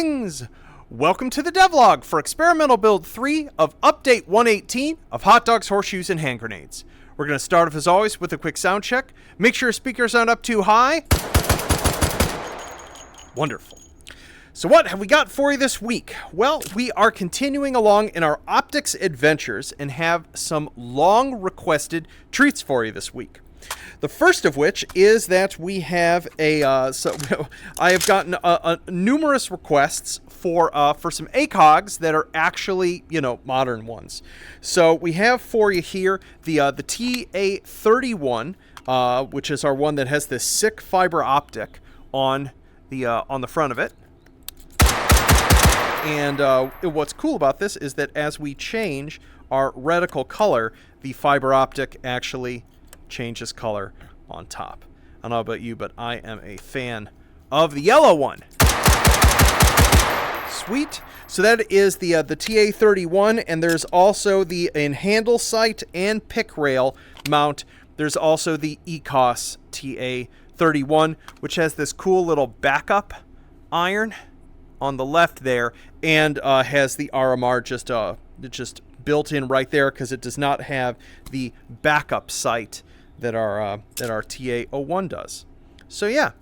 Greetings! Welcome to the devlog for experimental build 3 of update 118 of hot dogs, horseshoes, and hand grenades. We're going to start off as always with a quick sound check. Make sure your speakers aren't up too high. Wonderful. So what have we got for you this week? Well, we are continuing along in our optics adventures and have some long requested treats for you this week. The first of which is that we have I have gotten numerous requests for some ACOGs that are actually, modern ones. So we have for you here the TA31, which is our one that has this sick fiber optic on the front of it. And what's cool about this is that as we change our reticle color, the fiber optic actually changes color on top. I don't know about you, but I am a fan of the yellow one. Sweet. So that is the TA31, and there's also the in handle sight and pick rail mount. There's also the ECOS TA31, which has this cool little backup iron on the left there, and has the RMR just built in right there because it does not have the backup sight that our TA01 does. So yeah,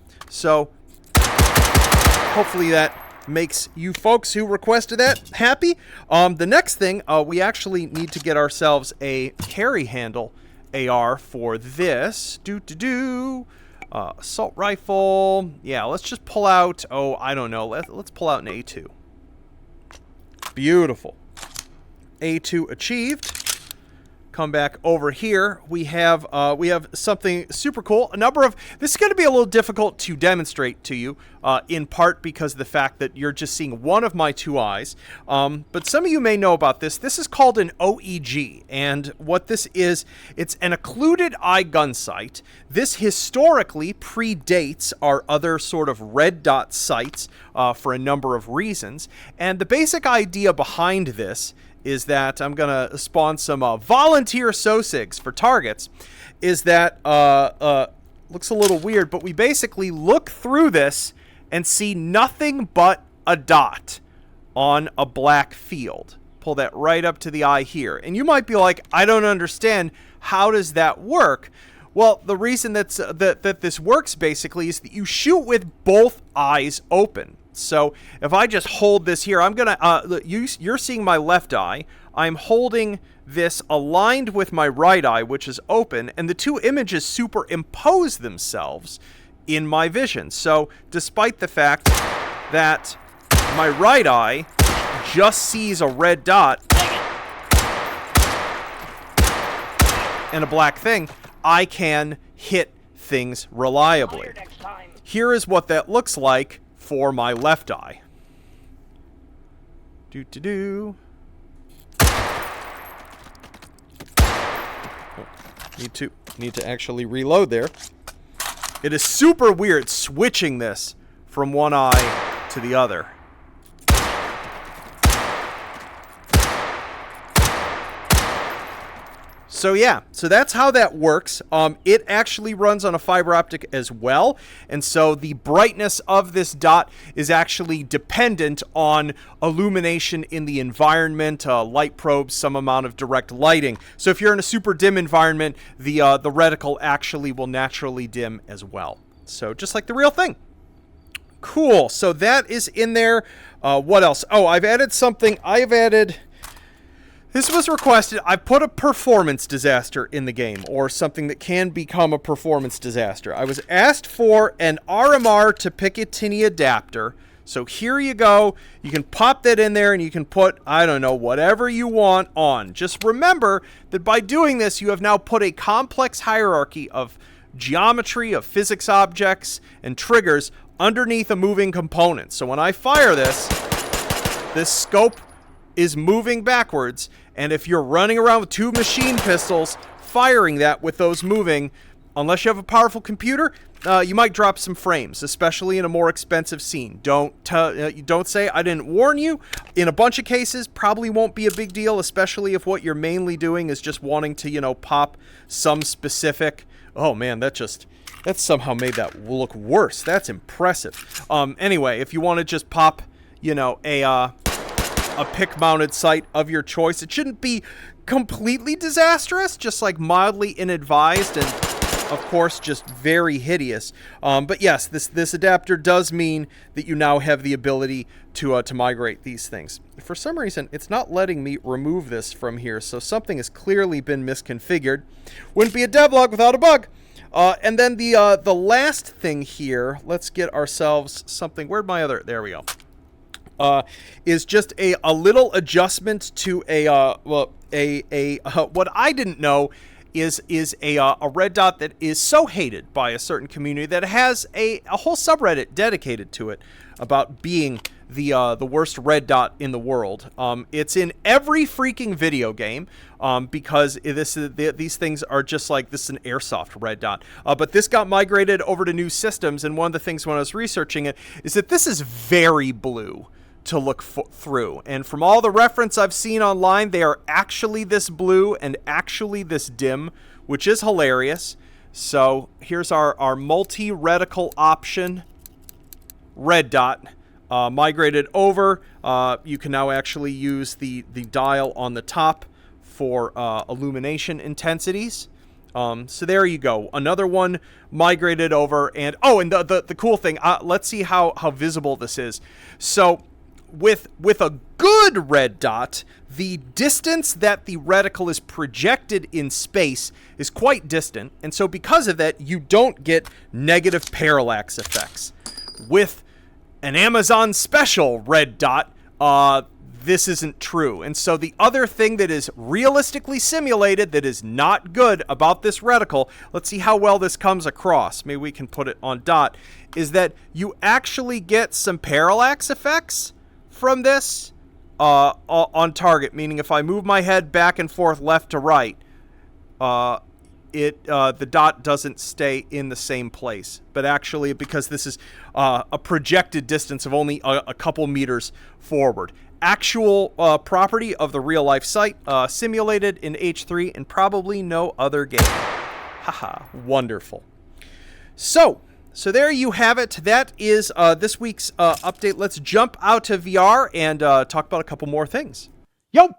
hopefully that makes you folks who requested that happy. The next thing, we actually need to get ourselves a carry handle AR for this. Assault rifle. Yeah, let's just pull out, I don't know, let's pull out an A2. Beautiful. A2 achieved. Come back over here. We have something super cool. This is going to be a little difficult to demonstrate to you, in part because of the fact that you're just seeing one of my two eyes. But some of you may know about this. This is called an OEG, and what this is, it's an occluded eye gun sight. This historically predates our other sort of red dot sights for a number of reasons. And the basic idea behind this is that I'm going to spawn some volunteer SOSIGs for targets, is that, looks a little weird, but we basically look through this and see nothing but a dot on a black field. Pull that right up to the eye here. And you might be like, I don't understand. How does that work? Well, the reason that this works basically is that you shoot with both eyes open. So if I just hold this here, I'm going to, you're seeing my left eye. I'm holding this aligned with my right eye, which is open, and the two images superimpose themselves in my vision. So despite the fact that my right eye just sees a red dot and a black thing, I can hit things reliably. Here is what that looks like for my left eye. Oh, need to actually reload there. It is super weird switching this from one eye to the other. So yeah, so that's how that works. It actually runs on a fiber optic as well, and so the brightness of this dot is actually dependent on illumination in the environment, light probes, some amount of direct lighting. So if you're in a super dim environment, the reticle actually will naturally dim as well. So just like the real thing. Cool. So that is in there. What else? Oh, I've added something. This was requested. I put a performance disaster in the game, or something that can become a performance disaster. I was asked for an RMR to Picatinny adapter. So here you go. You can pop that in there and you can put, I don't know, whatever you want on. Just remember that by doing this, you have now put a complex hierarchy of geometry, of physics objects, and triggers underneath a moving component. So when I fire this scope is moving backwards, and if you're running around with two machine pistols firing that with those moving, unless you have a powerful computer, you might drop some frames, especially in a more expensive scene. Don't say I didn't warn you. In a bunch of cases, probably won't be a big deal, especially if what you're mainly doing is just wanting to, pop some specific. Oh man, that somehow made that look worse. That's impressive. Anyway, if you want to just pop a pick-mounted sight of your choice. It shouldn't be completely disastrous, just like mildly inadvised and, of course, just very hideous. But yes, this adapter does mean that you now have the ability to migrate these things. For some reason, it's not letting me remove this from here, so something has clearly been misconfigured. Wouldn't be a devlog without a bug. And then the last thing here, let's get ourselves something. Where'd my other? There we go. Is just a little adjustment to what I didn't know is a red dot that is so hated by a certain community that has a whole subreddit dedicated to it about being the worst red dot in the world. It's in every freaking video game because these things are just like, this is an airsoft red dot. But this got migrated over to new systems, and one of the things when I was researching it is that this is very blue to look through. And from all the reference I've seen online, they are actually this blue and actually this dim, which is hilarious. So here's our multi-reticle option red dot. Migrated over. You can now actually use the dial on the top for illumination intensities. So there you go. Another one migrated over. And the cool thing, let's see how visible this is. So with a good red dot, the distance that the reticle is projected in space is quite distant. And so because of that, you don't get negative parallax effects. With an Amazon special red dot, this isn't true. And so the other thing that is realistically simulated that is not good about this reticle, let's see how well this comes across. Maybe we can put it on dot, is that you actually get some parallax effects from this on target, meaning if I move my head back and forth left to right, the dot doesn't stay in the same place. But actually, because this is a projected distance of only a couple meters forward. Actual property of the real-life site, simulated in H3 and probably no other game. Haha, wonderful. So there you have it. That is this week's update. Let's jump out to VR and talk about a couple more things. Yo,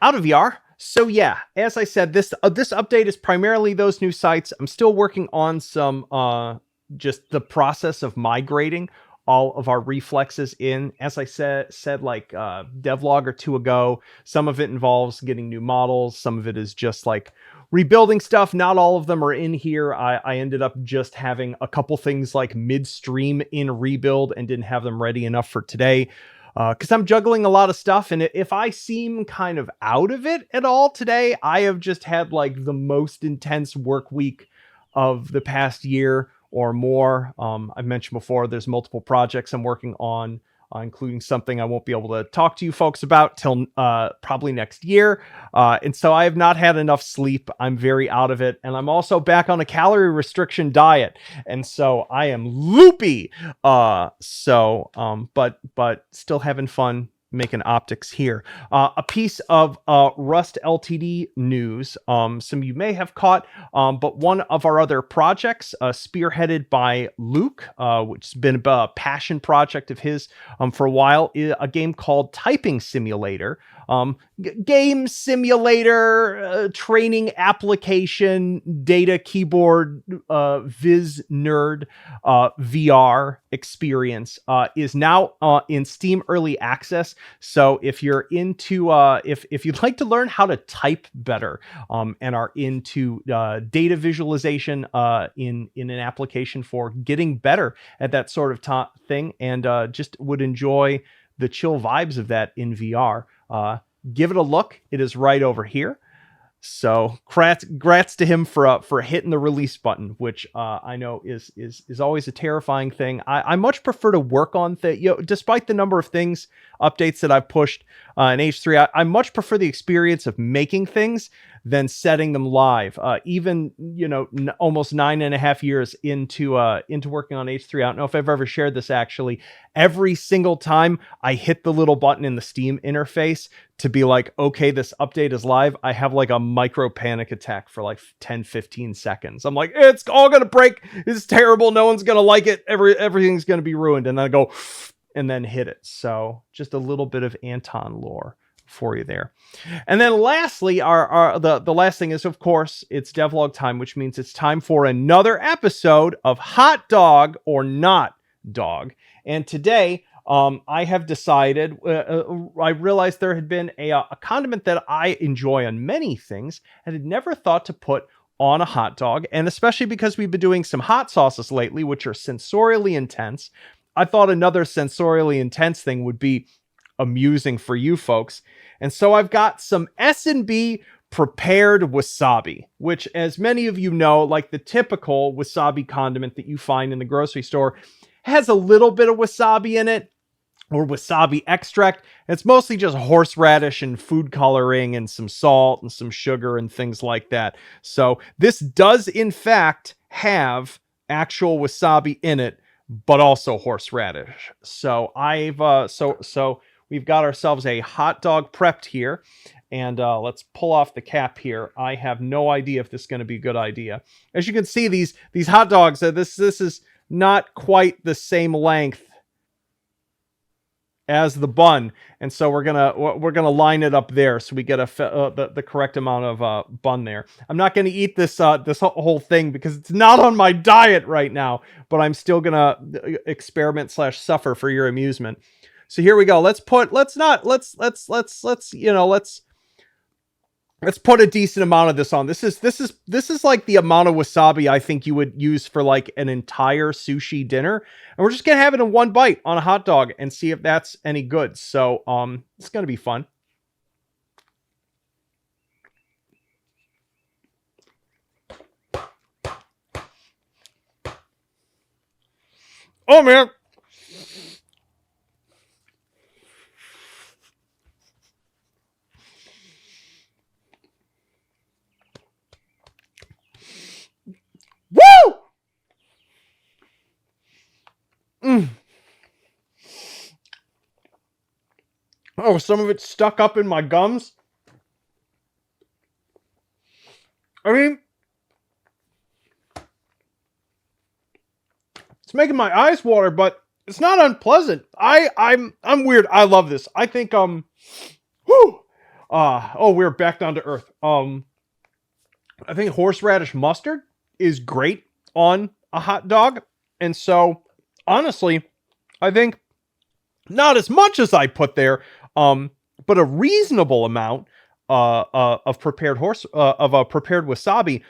out of VR. So yeah, as I said, this update is primarily those new sites. I'm still working on some just the process of migrating all of our reflexes in. As I said like devlog or two ago, some of it involves getting new models. Some of it is just like rebuilding stuff. Not all of them are in here. I ended up just having a couple things like midstream in rebuild and didn't have them ready enough for today. Because I'm juggling a lot of stuff, and if I seem kind of out of it at all today, I have just had like the most intense work week of the past year or more. I've mentioned before, there's multiple projects I'm working on, including something I won't be able to talk to you folks about till probably next year. And so I have not had enough sleep. I'm very out of it. And I'm also back on a calorie restriction diet. And so I am loopy. But still having fun making optics here. A piece of Rust Ltd news. Some of you may have caught, but one of our other projects, spearheaded by Luke, which has been a passion project of his for a while, is a game called Typing Simulator. Game simulator, training application, data keyboard, viz nerd, VR experience, is now in Steam Early Access. So if you're into, if you'd like to learn how to type better, and are into data visualization in an application for getting better at that sort of thing, and just would enjoy the chill vibes of that in VR, give it a look. It is right over here. So grats to him for hitting the release button, which I know is always a terrifying thing. I much prefer to work on despite the number of updates that I've pushed in H3, I much prefer the experience of making things than setting them live. Even almost 9.5 years into working on H3, I don't know if I've ever shared this actually. Every single time I hit the little button in the Steam interface to be like, okay, this update is live, I have like a micro panic attack for like 10-15 seconds. I'm like, it's all gonna break, it's terrible, no one's gonna like it, everything's gonna be ruined. And then I go, and then hit it. So just a little bit of Anton lore for you there. And then lastly, the last thing is, of course, it's devlog time, which means it's time for another episode of Hot Dog or Not Dog. And today, I have decided, I realized there had been a condiment that I enjoy on many things and had never thought to put on a hot dog. And especially because we've been doing some hot sauces lately, which are sensorially intense, I thought another sensorially intense thing would be amusing for you folks. And so I've got some S&B prepared wasabi, which, as many of you know, like the typical wasabi condiment that you find in the grocery store, has a little bit of wasabi in it, or wasabi extract. It's mostly just horseradish and food coloring and some salt and some sugar and things like that. So this does in fact have actual wasabi in it, but also horseradish. So so we've got ourselves a hot dog prepped here, and let's pull off the cap here. I have no idea if this is going to be a good idea. As you can see, these hot dogs, this is not quite the same length as the bun, and so we're gonna line it up there so we get the correct amount of bun there. I'm not gonna eat this whole thing because it's not on my diet right now, but I'm still gonna experiment / suffer for your amusement. So here we go. Let's put a decent amount of this on. This is like the amount of wasabi I think you would use for like an entire sushi dinner. And we're just going to have it in one bite on a hot dog and see if that's any good. So, it's going to be fun. Oh man. Woo! Oh, some of it's stuck up in my gums. I mean, it's making my eyes water, but it's not unpleasant. I'm weird. I love this. I think we're back down to earth. I think horseradish mustard is great on a hot dog. And so, honestly, I think not as much as I put there, but a reasonable amount of prepared wasabi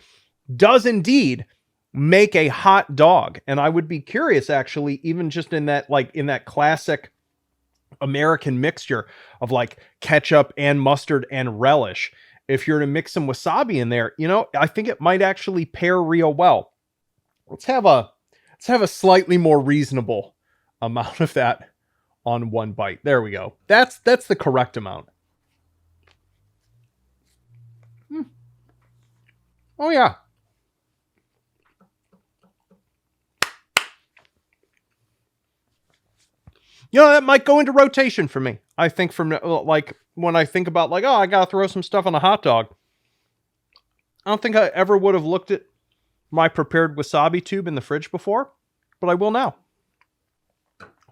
does indeed make a hot dog. And I would be curious, actually, even just in that classic American mixture of like ketchup and mustard and relish, if you're to mix some wasabi in there, I think it might actually pair real well. Let's have a slightly more reasonable amount of that on one bite. There we go. That's the correct amount. Oh yeah. That might go into rotation for me. I think from like when I think about like, oh, I gotta throw some stuff on a hot dog. I don't think I ever would have looked at my prepared wasabi tube in the fridge before, but I will now.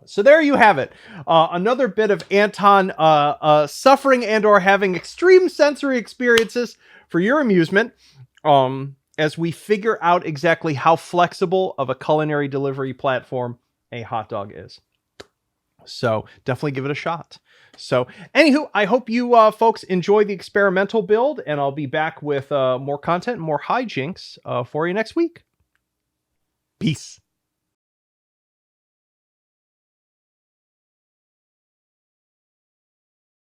So there you have it. Another bit of Anton suffering and or having extreme sensory experiences for your amusement, as we figure out exactly how flexible of a culinary delivery platform a hot dog is. So definitely give it a shot. So anywho, I hope you folks enjoy the experimental build, and I'll be back with more content and more hijinks for you next week. Peace.